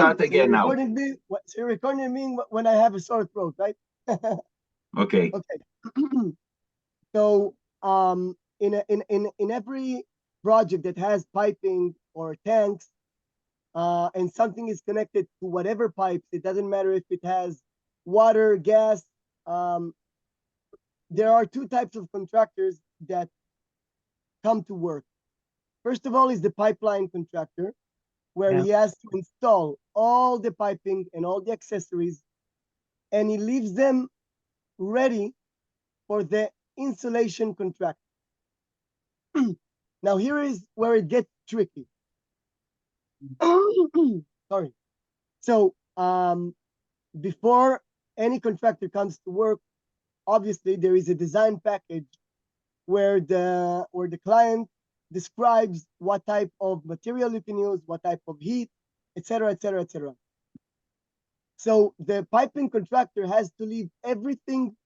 start again now. So you're recording me when I have a sore throat, right? Okay. Okay. So in every project that has piping or tanks, and something is connected to whatever pipes, it doesn't matter if it has water, gas. There are two types of contractors that come to work. First of all is the pipeline contractor, where he has to install all the piping and all the accessories, and he leaves them ready for the installation contractor. Now here is where it gets tricky. Sorry. So before any contractor comes to work, obviously there is a design package where the client describes what type of material you can use, what type of heat, etc., etc., etc. So the piping contractor has to leave everything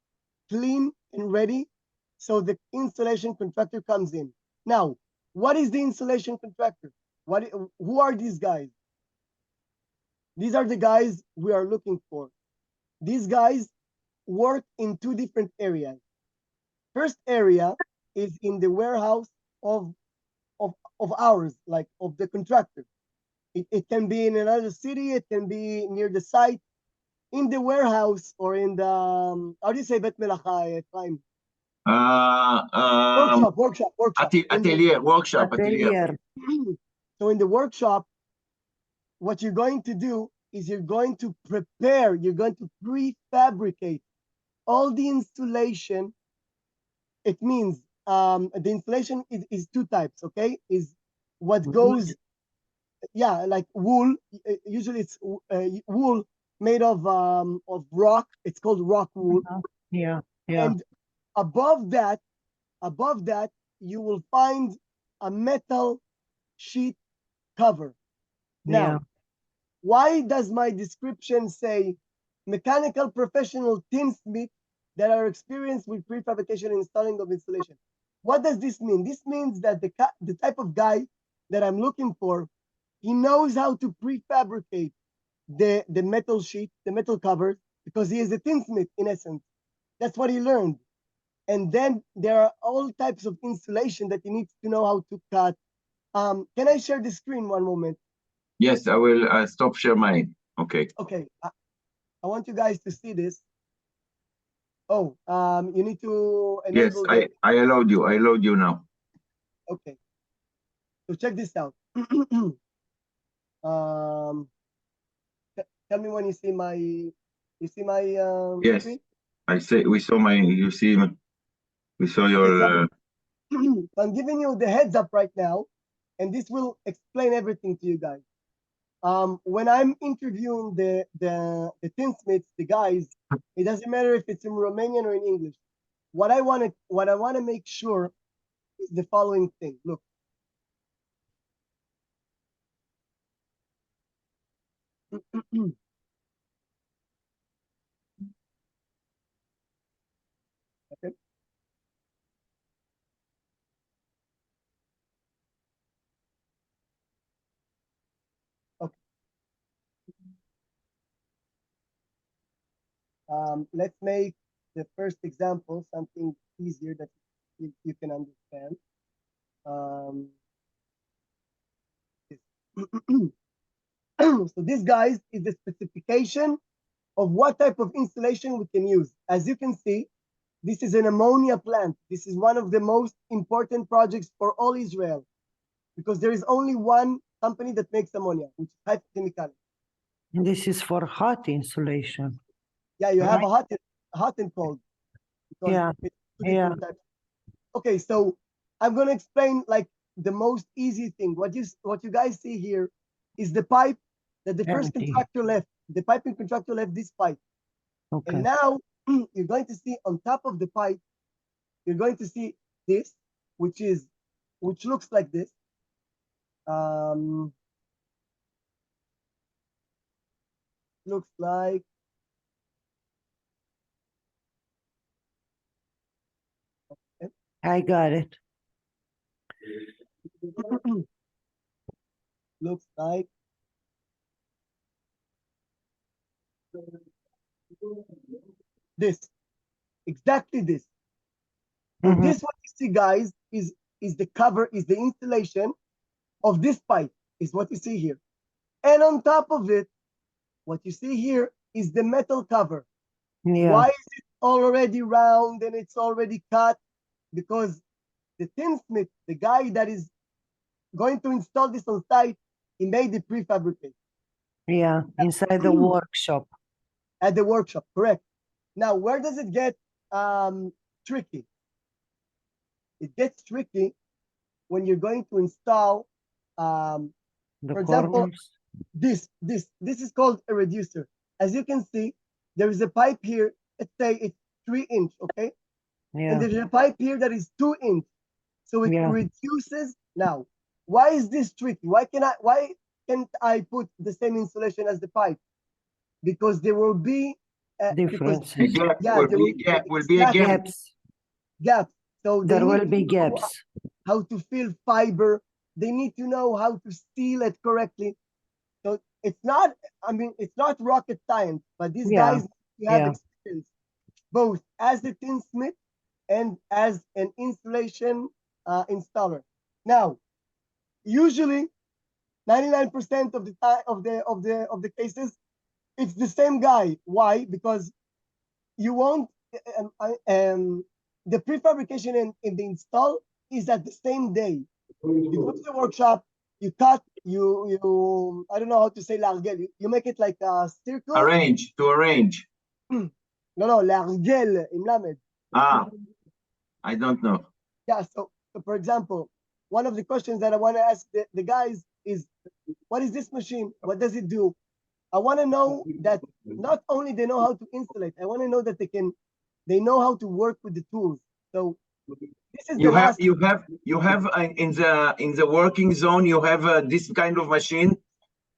clean and ready, so the installation contractor comes in. Now, what is the installation contractor? Who are these guys? These are the guys we are looking for. These guys work in two different areas. First area is in the warehouse of ours, like of the contractor. It can be in another city, it can be near the site, in the warehouse, or in the how do you say bet melacha, Efraim? Workshop. Atelier. So in the workshop, what you're going to do is you're going to prepare, you're going to prefabricate all the installation. It means the installation is two types, okay? Is what goes, like wool. Usually it's wool made of rock. It's called rock wool. Yeah. And above that, you will find a metal sheet cover. Now, why does my description say mechanical professional tinsmith that are experienced with prefabrication and installing of installation? What does this mean? This means that the type of guy that I'm looking for, he knows how to prefabricate the metal sheet, the metal cover, because he is a tinsmith in essence. That's what he learned. And then there are all types of installation that he needs to know how to cut. Can I share the screen one moment? Yes, I will stop share mine. Okay. Okay. I want you guys to see this. Oh, you need to enable. Yes, I allowed you. I allowed you now. Okay. So check this out. Tell me when you see my. You see my yes. screen? I say we saw my. You see, we saw your. So I'm giving you the heads up right now, and this will explain everything to you guys. When I'm interviewing the tinsmiths, the guys, it doesn't matter if it's in Romanian or in English. What I want to make sure is the following thing. Look. Okay. Okay. Let's make the first example something easier that you can understand. So this, guys, is the specification of what type of installation we can use. As you can see, this is an ammonia plant. This is one of the most important projects for all Israel, because there is only one company that makes ammonia, which is Haifa Chemical. And this is for hot insulation. Yeah, you have a hot and cold. Yeah. Okay, so I'm gonna explain like the most easy thing. What you guys see here is the pipe that the first contractor left. The piping contractor left this pipe. Okay. And now you're going to see on top of the pipe, you're going to see this, which looks like this. Looks like I got it. Looks like This, exactly this. So Mhm. this what you see, guys, is the cover, is the installation of this pipe, is what you see here. And on top of it, what you see here is the metal cover. Yeah. Why is it already round and it's already cut? Because the tinsmith, the guy that is going to install this on site, he made the prefabricated Yeah. Inside the workshop. at the workshop, correct? Now, where does it get tricky? It gets tricky when you're going to install, The for example, corners. this is called a reducer. As you can see, there is a pipe here. Let's say it's 3 inch, okay? Yeah. And there's a pipe here that is 2 inch. So it Yeah. reduces. Now, why is this tricky? Why can't I put the same insulation as the pipe? Because there will be because Differences. A gap yeah, will there be a gap. Will be a exactly gap. Gaps. gaps. So they There need will to be know gaps. how to fill fiber. They need to know how to seal it correctly. So it's not, I mean, it's not rocket science, but these Yeah. guys have Yeah. experience both as a tinsmith and as an installation installer. Now, usually 99% of the time of the cases, it's the same guy. Why? Because you won't the prefabrication in the install is at the same day. You go to the workshop, you cut, you I don't know how to say largel. You make it like a circle. Arrange, to arrange. No, largel in lamed. Ah, I don't know. Yeah, so for example, one of the questions that I want to ask the guys is, what is this machine? What does it do? I want to know that not only they know how to installate, I want to know that they know how to work with the tools. So this is the last. You have in the working zone you have this kind of machine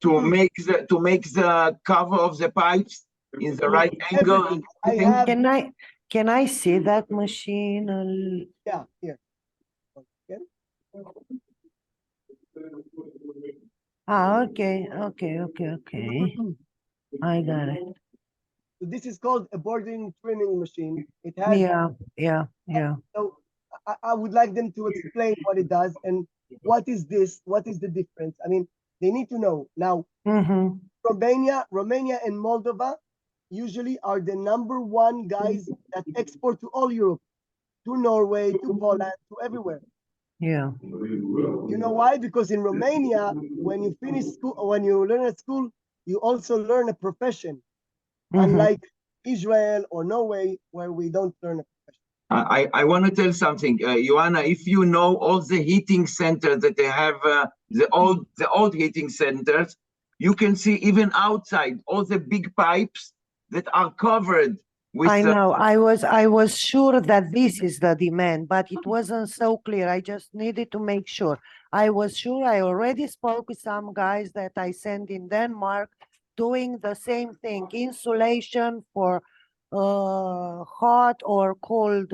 to make the cover of the pipes in the right angle. Everything. I Everything. have, Can I see that machine? yeah, here. Okay. Okay. I got it. So this is called a bordering trimming machine. It has, Yeah. so I would like them to explain what it does and what is this, what is the difference. I mean, they need to know. Now, Mm-hmm. Romania and Moldova usually are the #1 guys that export to all Europe, to Norway, to Poland, to everywhere. Yeah. You know why? Because in Romania, when you finish school, when you learn at school, you also learn a profession. Unlike Israel or Norway, where we don't learn a profession. I want to tell something, Ioana. If you know all the heating centers that they have, the old heating centers, you can see even outside all the big pipes that are covered with. I know. I was sure that this is the demand, but it wasn't so clear. I just needed to make sure. I was sure. I already spoke with some guys that I sent in Denmark doing the same thing, insulation for hot or cold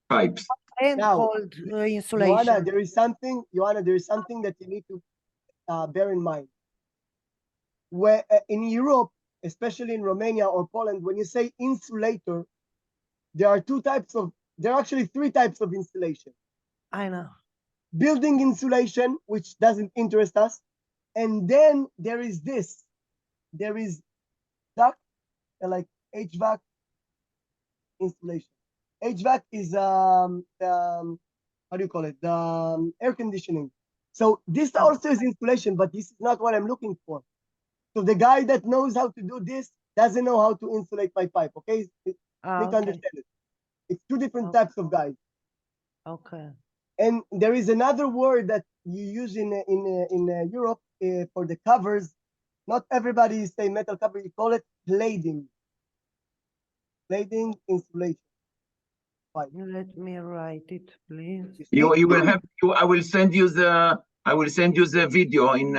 Pipes. and Now, cold Joanna, insulation. there is something that you need to bear in mind. Where in Europe, especially in Romania or Poland, when you say insulator, there are there are actually 3 types of insulation. I know. Building insulation, which doesn't interest us, and then there is this. There is duct, like HVAC insulation. HVAC is how do you call it? The air conditioning. So this also is insulation, but this is not what I'm looking for. So the guy that knows how to do this doesn't know how to insulate my pipe. Okay, you need to understand it. It's 2 different types of guys. Okay. And there is another word that you use in Europe for the covers. Not everybody say metal cover. You call it cladding. Cladding insulation. Let me write it, please. You will have to. I will send you the video in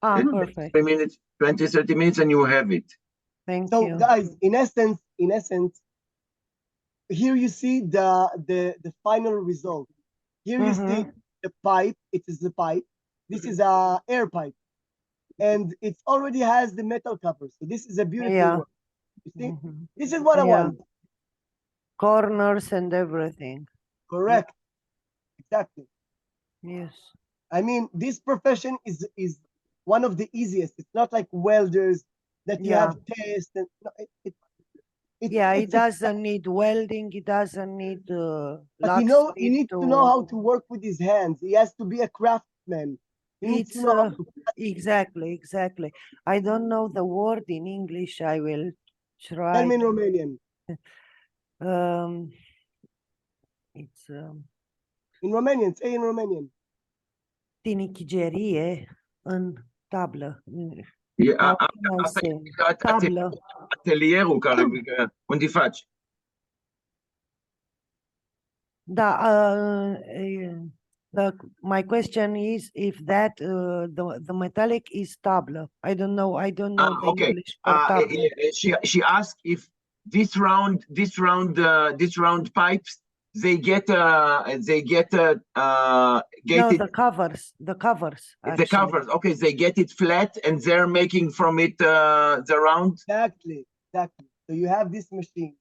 Perfect. 3 minutes, 20, 30 minutes, and you have it. Thank So you. guys, in essence, here you see the final result. Here you see the pipe. It is the pipe. This is a air pipe, and it already has the metal cover. So this is a beautiful work. You see, Mhm. this is what I Yeah. want. Corners and everything. Correct. Exactly. Yes. I mean, this profession is one of the easiest. It's not like welders that you Yeah. have tests and no, Yeah, it it's a, doesn't need welding. It doesn't need but you know, you locksmith need to know to. how to work with his hands. He has to be a craftsman. He needs to It's know how to. exactly. I don't know the word in English. I will Tell try. me in Romanian. Um, it's In Romanian, say in Romanian. tinichigerie în tablă. Yeah, How can I asta say? e Tablă. atelierul care, unde faci. Da, my question is if that the metallic is tablă. I don't know. I don't know the Okay. English for tablă. She asked if this round pipes they get No, gated the covers. the Actually. covers. Okay, they get it flat and they're making from it the round. Exactly. So you have this machine.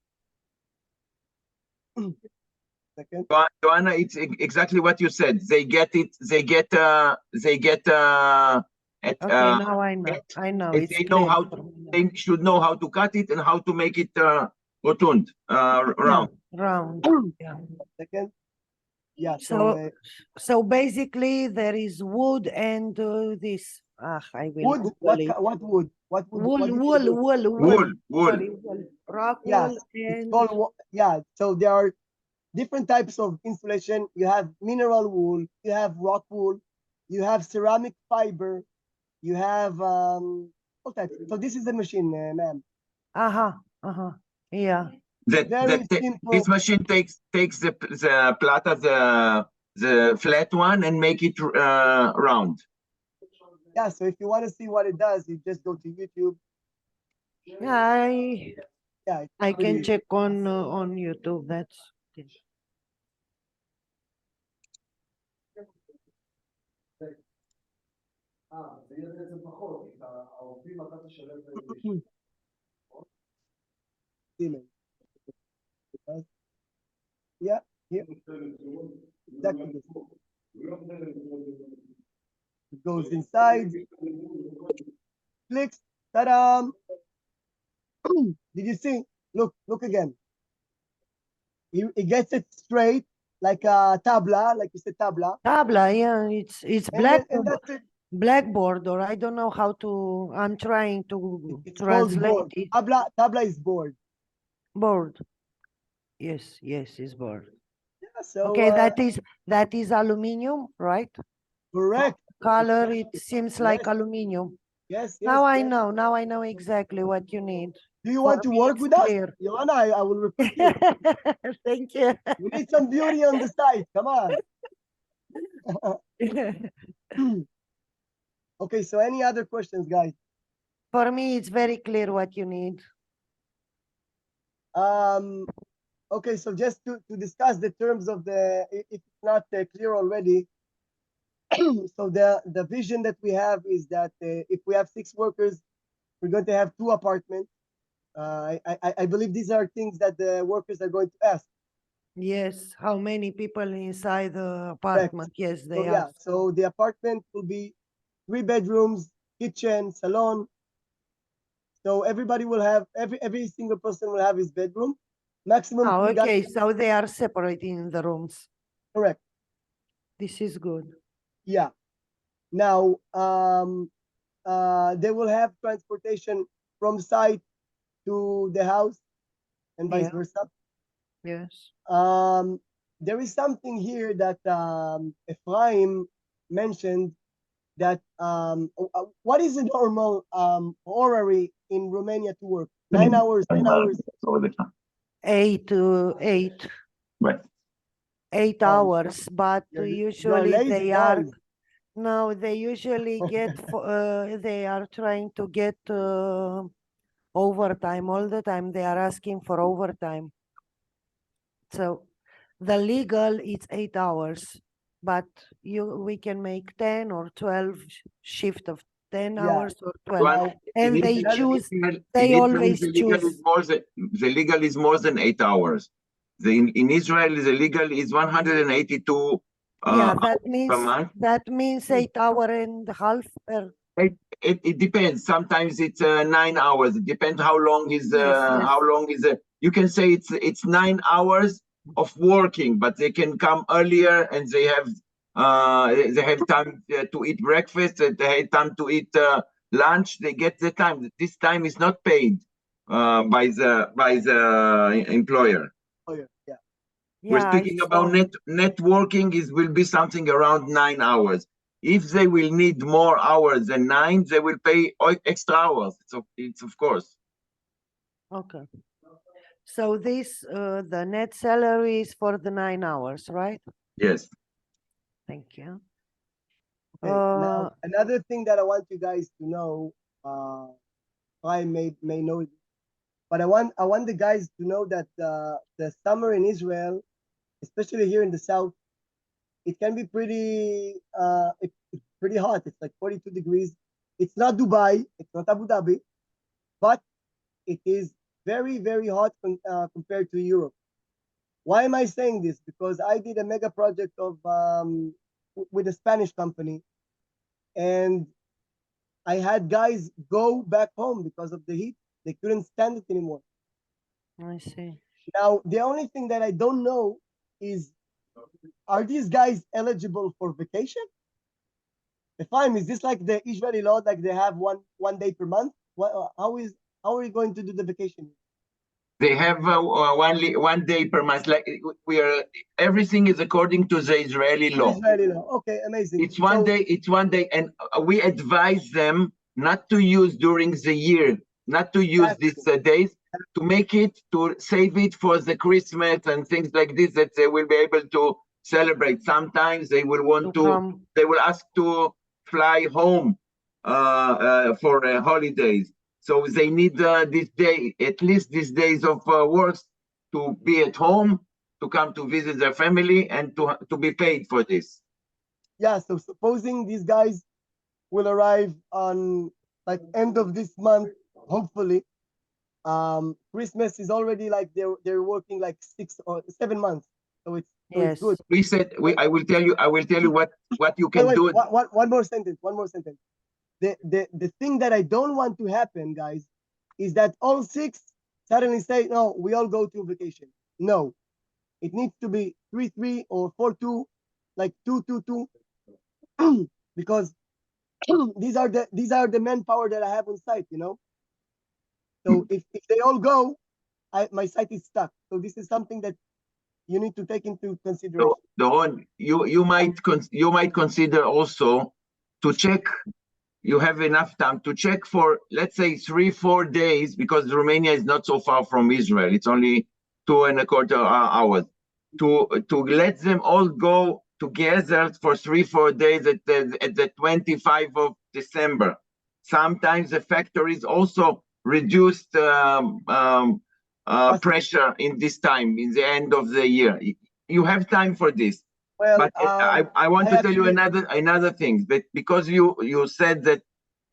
Second. Joanna, it's exactly what you said. They get it. Okay, now I know. I know. and It's they know clear how for me now. they should know how to cut it and how to make it rotund, round. Round. Yeah. Second. Yeah. So basically there is wood and this. I will wood. Google it. What wood? What wood? Wool, what did you wool, do? wool, Wool, wool. Sorry, wool. Rock Yes, wool it's and called yeah. So there are different types of insulation. You have mineral wool, you have rock wool, you have ceramic fiber, you have all types. So this is the machine, ma'am. yeah. Very simple. This machine takes the plata, the flat one, and make it round. Yeah. So if you want to see what it does, you just go to YouTube. Yeah, Yeah. I can pretty- check on YouTube. That's Siemens. Yeah. Here. Exactly. This. It goes inside. Clicks. Ta-da! Did you see? Look again. It gets it straight like a tabla, like you said, tabla. tabla. Yeah, it's And that's it. blackboard, or I don't know how to. I'm trying to It's called translate board. it. Tabla is board. Board. Yes, it's board. Yeah, so Okay, that is aluminium, right? correct. Color, it seems like Yes. aluminium. Yes. Now I yes. know. Now I know exactly what you need. Do you For want to me, work it's with us? clear. Joanna, I will recruit you. Thank you. We need some beauty on the side. Come on. Okay, so any other questions, guys? For me, it's very clear what you need. Okay, so just to discuss the terms of if it's not clear already, so the vision that we have is that if we have 6 workers, we're going to have 2 apartments. I believe these are things that the workers are going to ask. Yes, how many people inside the apartment? Yes, So they yeah, are. so the apartment will be 3 bedrooms, kitchen, salon. So everybody will have every single person will have his bedroom. Maximum. Oh, three guys. okay, so they are separating in the rooms. Correct. This is good. Yeah. Now, they will have transportation from site to the house and vice Yeah. versa. Yes. There is something here that Ephraim mentioned that what is a normal horary in Romania to work? 9 hours, 10 hours? 8 to 8. Right. 8 Oh, hours, but you're usually lazy, they are. guys. No, they usually get. They are trying to get overtime all the time. They are asking for overtime. So the legal it's 8 hours, but we can make 10 or 12 shift of 10 Yeah. hours or 12. Now, And In they Israel- choose, in they Israel, always the legal choose. is more than the legal is more than 8 hours. In Israel, the legal is 182 Yeah, hours per month. that means 8 hour and a half per. It depends. Sometimes it's 9 hours. It depends how long is Yes, yes. how long is you can say it's 9 hours of working, but they can come earlier and they have time to eat breakfast. They have time to eat lunch. They get the time. This time is not paid by the employer. oh yeah. We're Yeah, I speaking saw. about networking will be something around 9 hours. If they will need more hours than 9, they will pay extra hours. So it's of course. Okay. So this, the net salary is for the 9 hours, right? Yes. Thank you. Okay. Now, another thing that I want you guys to know, I may know, but I want the guys to know that the summer in Israel, especially here in the south, it can be it's pretty hot. It's like 42 degrees. It's not Dubai, it's not Abu Dhabi, but it is very, very hot compared to Europe. Why am I saying this? Because I did a mega project with a Spanish company, and I had guys go back home because of the heat. They couldn't stand it anymore. I see. Now, the only thing that I don't know is, are these guys eligible for vacation? If is this like the Israeli law, like they have one day per month? How are we going to do the vacation? They have 1 day per month. Like we are, everything is according to the Israeli The law. Israeli law. Okay, amazing. It's one day. It's 1 day, and we advise them not to use during the year, not to use these days, to make it to save it for the Christmas and things like this that they will be able to celebrate. Sometimes they will want to. They will ask to fly home for holidays. So they need this day, at least these days of work, to be at home, to come to visit their family, and to be paid for this. Yeah, so supposing these guys will arrive on like end of this month, hopefully. Christmas is already like they're working like 6 or 7 months, so it's good. We said I will tell you what you can wait, do. one more sentence. The thing that I don't want to happen, guys, is that all 6 suddenly say, no, we all go to vacation. No, it needs to be 3-3 or 4-2, like 2-2-2, because these are the manpower that I have on site, you know. So if they all go, my site is stuck. So this is something that you need to take into consideration. So, Doron, you might consider also to check. You have enough time to check for, let's say, 3-4 days, because Romania is not so far from Israel. It's only 2.25 hours. To let them all go together for 3-4 days at the 25th of December. Sometimes the factories also reduced pressure in this time, in the end of the year. You have time for this. Well, but I want to tell you another thing, that because you said that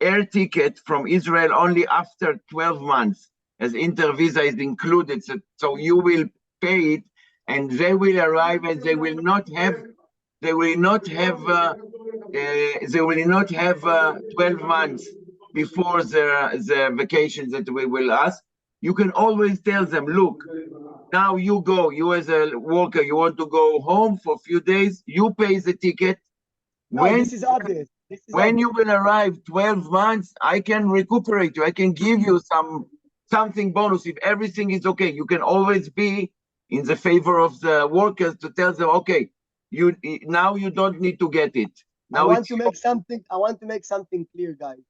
air ticket from Israel only after 12 months, as Intervisa is included, so you will pay it, and they will arrive, and they will not have 12 months before the vacation that we will ask. You can always tell them, look, now you as a worker, you want to go home for a few days, you pay the ticket. This is obvious. When you will arrive 12 months, I can recuperate you. I can give you something bonus. If everything is okay, you can always be in the favor of the workers to tell them, okay, now you don't need to get it. Now I want to make something clear, guys.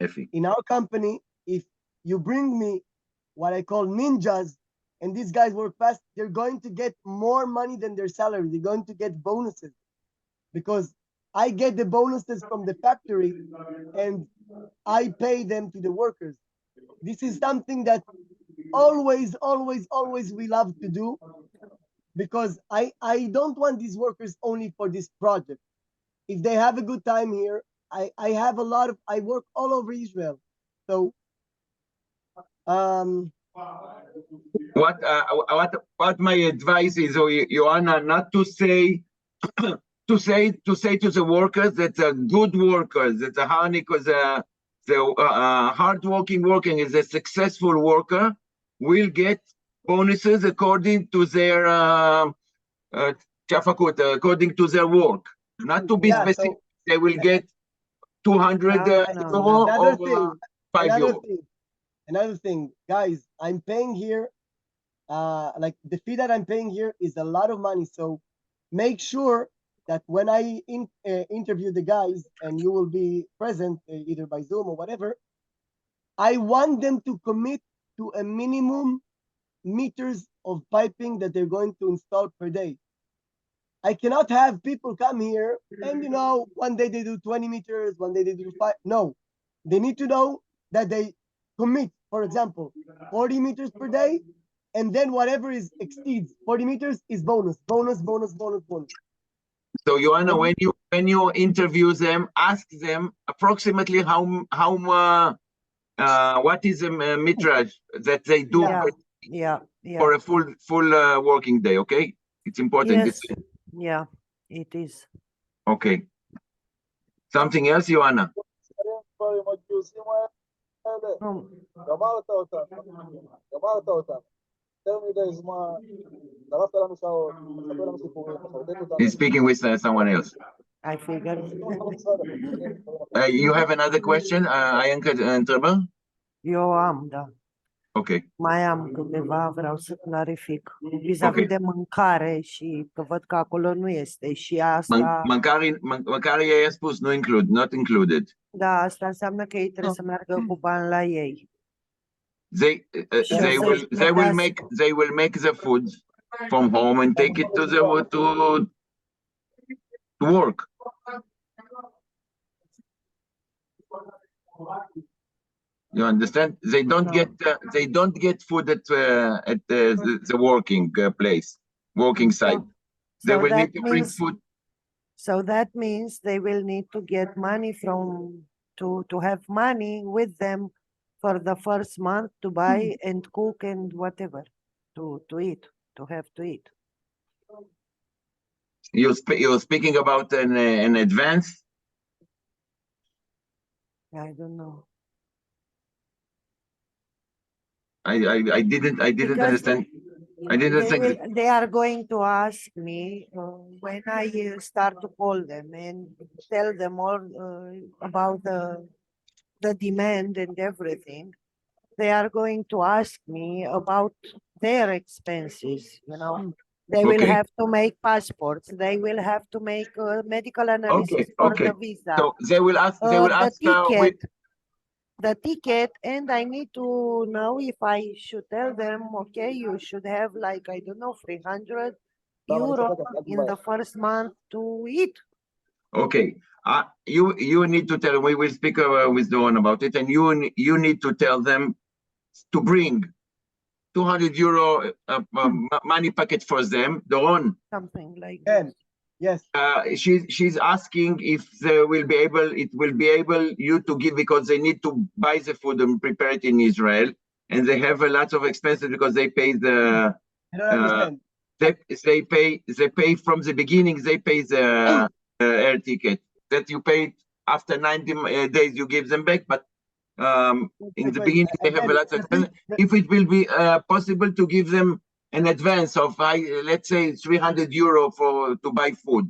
Efi. In our company, if you bring me what I call ninjas, and these guys work fast, they're going to get more money than their salary. They're going to get bonuses, because I get the bonuses from the factory and I pay them to the workers. This is something that always we love to do, because I don't want these workers only for this project. If they have a good time here, I have a lot of, I work all over Israel. So, What my advice is, Ioana, not to say to the workers that the good workers, that the harnik, the hardworking working is a successful worker will get bonuses according to their according to their work. Not to be yeah, specific, so they will get 200 No, euro another or thing, 5 another euro. thing, another thing, guys, I'm paying here, like the fee that I'm paying here is a lot of money. So make sure that when I interview the guys and you will be present either by Zoom or whatever, I want them to commit to a minimum meters of piping that they're going to install per day. I cannot have people come here and, you know, one day they do 20 meters, one day they do 5. No, they need to know that they commit, for example, 40 meters per day, and then whatever is exceeds 40 meters is bonus, bonus, bonus, bonus, bonus. So Joanna, And when you interview them, ask them approximately what is the metrage that they do Yeah. for yeah. a full working day. Okay, it's important. Yes, yeah, it is. Okay. Something else, Joanna? Um, גמרת אותם, גמרת אותם. יותר מדי זמן, שרפת לנו שעות, מספר לנו סיפורים, מחרטט אותנו. He's speaking with someone else. I figured. You have another question, Ayanka Trebel? Eu am, da. Okay. Mai am câteva, vreau să clarific. Vis-a-vis Ok. de mâncare și că văd că acolo nu este și asta, Mâncare i-a spus nu not included. da, asta înseamnă că ei trebuie să meargă cu bani la ei. They Și they o will să-și they will plătească. make the food from home and take it to work. You understand? They don't get food at the working place, working site. They So will that need to bring means, food. so that means they will need to get money to have money with them for the first month to buy and cook and whatever, to eat, to have to eat. You're speaking about an advance. I don't know. I didn't Because understand. I didn't understand. they are going to ask me when I start to call them and tell them all about the demand and everything. They are going to ask me about their expenses, you know. They will Okay. have to make passports. They will have to make medical analysis for Okay. the visa. So they will ask. The ticket, the ticket, and I need to know if I should tell them, okay, you should have like, I don't know, 300 euro in the first month to eat. Okay. You need to tell. We will speak with Doron about it, and you need to tell them to bring 200 euro money packet for them. Doron. Something like and this. yes, She's asking if it will be able you to give, because they need to buy the food and prepare it in Israel, and they have a lot of expenses because they pay the I don't understand. they pay from the beginning. They pay the air ticket that you paid after 90 days. You give them back, but in the beginning they have a lot of expenses. If it will be possible to give them an advance of let's say 300 euro to buy food.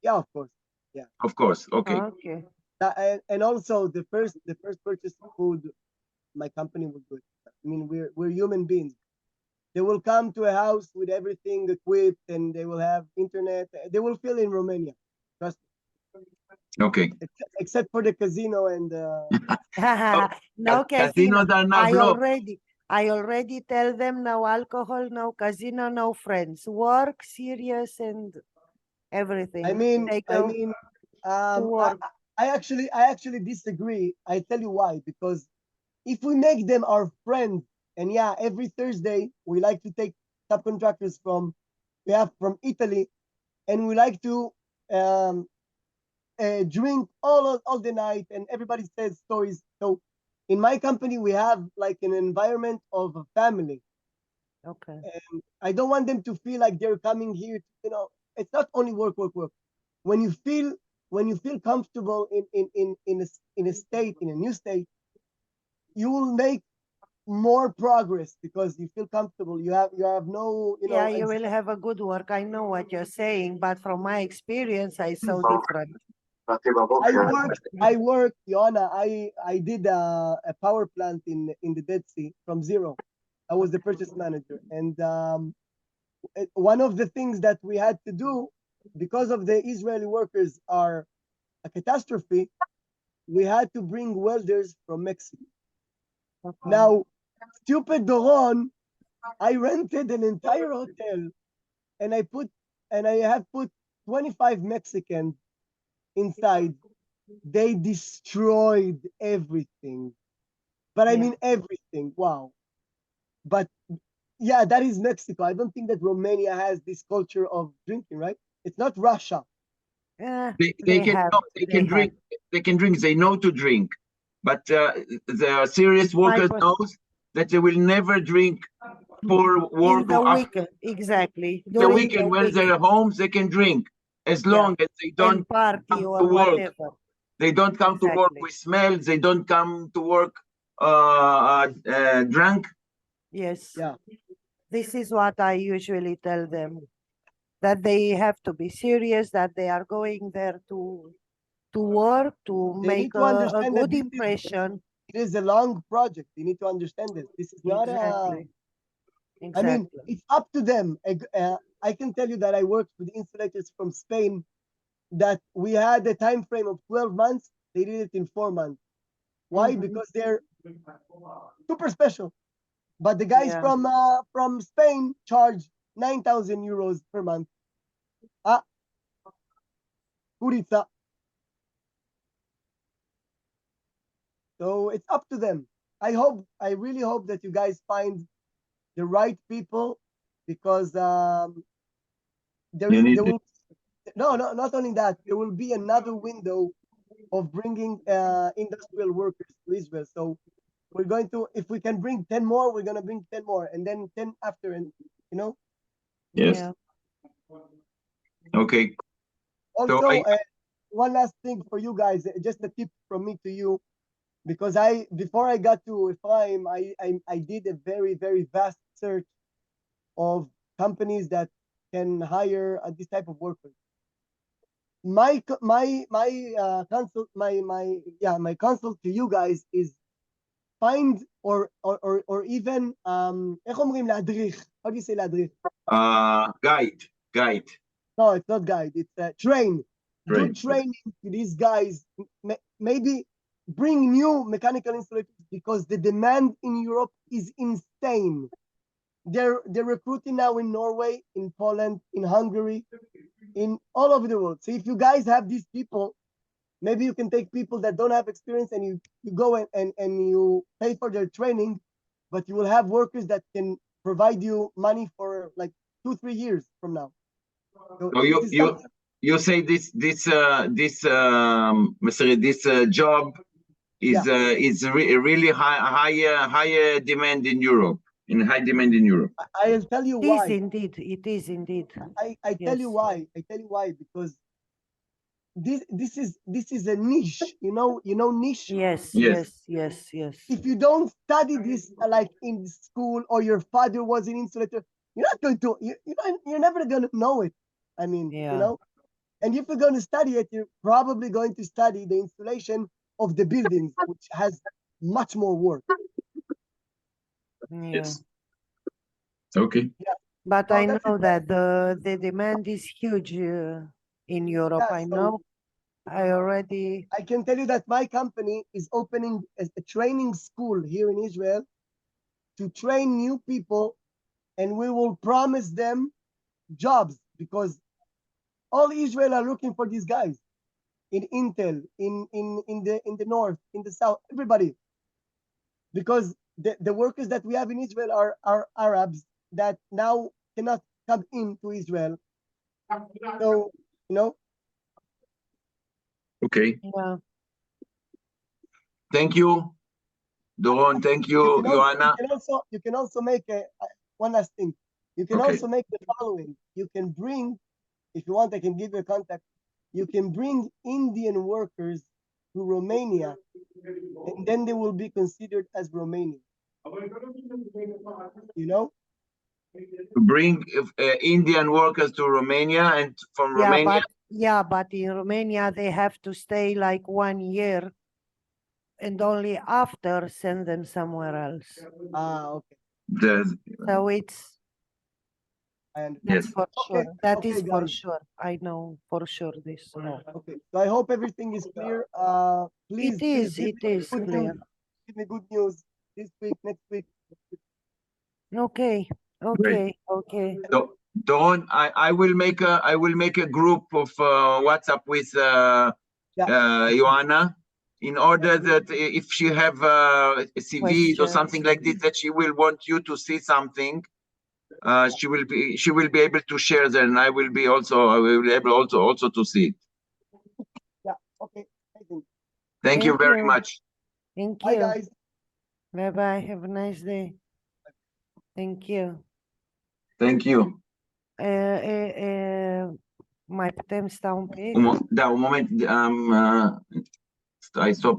Yeah, of course. Yeah. Of course. Okay. Okay. And also the first purchase of food, my company will do it. I mean, we're human beings. They will come to a house with everything equipped, and they will have internet. They will feel in Romania. Trust me. Okay. Except for the casino and No casino. Casinos are not blocked. I already tell them no alcohol, no casino, no friends. Work, serious, and everything. I mean, They go to work. I actually disagree. I tell you why. Because if we make them our friends, and yeah, every Thursday we like to take subcontractors from Italy, and we like to drink all the night, and everybody says stories. So in my company, we have like an environment of a family. Okay. And I don't want them to feel like they're coming here. It's not only work, work, work. When you feel comfortable in a state, in a new state, you will make more progress because you feel comfortable. You have no, Yeah, you will have a good work. I know what you're saying, but from my experience, I saw different. I worked, Ioana. I did a power plant in the Dead Sea from zero. I was the purchase manager, and one of the things that we had to do, because of the Israeli workers are a catastrophe, we had to bring welders from Mexico. Okay. Now, stupid Doron, I rented an entire hotel, and I have put 25 Mexicans inside. They destroyed everything. But I Yeah. mean everything. Wow. But yeah, that is Mexico. I don't think that Romania has this culture of drinking, right? It's not Russia. They can have, no, they can have. drink. They can drink. They know to drink, but the serious workers My- knows that they will never drink for work In the or after weekend, exactly. the During weekend the when week they're home. They can drink as Yeah. long as they don't and party come or to work. whatever. They don't come to work Exactly. with smell. They don't come to work drunk. Yes. Yeah. This is what I usually tell them, that they have to be serious, that they are going there to work, to They need make to a understand that good impression. it is a long project. They need to understand this. This is not Exactly. I mean, Exactly. it's up to them. I can tell you that I worked with insulators from Spain that we had a time frame of 12 months. They did it in 4 months. Why? Mhm. Because they're super special. But the guys Yeah. from Spain charge 9,000 euros per month. Ah, Kurica. So it's up to them. I really hope that you guys find the right people, because You need there will no, not only that, there will be another window of bringing industrial workers to Israel. So we're going to, if we can bring 10 more, we're going to bring 10 more, and then 10 after, and you know. Yes. Yeah. Okay. So Also, one last thing for you guys, just a tip from me to you, because before I got to Ephraim, I did a very vast search of companies that can hire this type of workers. My counsel to you guys is find or even איך אומרים להדריך? How do you say להדריך? guide. No, it's not guide. It's train. Train. Do training to these guys. Maybe bring new mechanical installators, because the demand in Europe is insane. They're recruiting now in Norway, in Poland, in Hungary, in all over the world. So if you guys have these people, maybe you can take people that don't have experience, and you go and you pay for their training, but you will have workers that can provide you money for like 2-3 years from now. So So this is something. you say this job is really higher demand in Europe, in high demand in Europe. I'll tell you It is why. indeed. It is indeed. I tell you Yes. why. I tell you why, because this is a niche. You know niche. Yes. Yes. Yes. Yes. Yes. If you don't study this like in school, or your father was an insulator, you're not going to. You're never going to know it. I mean, Yeah. And if you're going to study it, you're probably going to study the installation of the buildings, which has much more work. Yeah. Yes. Okay. But So I that's know it. that the demand is huge in Europe. Yeah, I so know. I already. I can tell you that my company is opening a training school here in Israel to train new people, and we will promise them jobs, because all Israel are looking for these guys in Intel, in the north, in the south, everybody, because the workers that we have in Israel are Arabs that now cannot come into Israel. So, Okay. Yeah. Thank you, Doron. Thank you, Ioana. You can also make one last thing. You can Okay. also make the following. You can bring, if you want, I can give you a contact. You can bring Indian workers to Romania, and then they will be considered as Romanian. You know? Bring Indian workers to Romania, and from Romania. But in Romania they have to stay like 1 year, and only after send them somewhere else. Okay. So it's And that's Yes. for Okay, sure. That okay, is for guys. sure. I know for sure this. Okay, so I hope everything is clear. Please, It give me is good clear. news. Give me good news this week, next week. Okay, okay, okay. Doron, I will make a group of WhatsApp with Ioana, in order that if she have CVs or something like this, that she will want you to see something, she will be able to share them, and I will be able also to see it. Yeah, okay. Thank you very much. Thank Bye, you. guys. Bye bye. Have a nice day. Thank you. Thank you. Mai putem sta un pic? Da, un moment, I stop.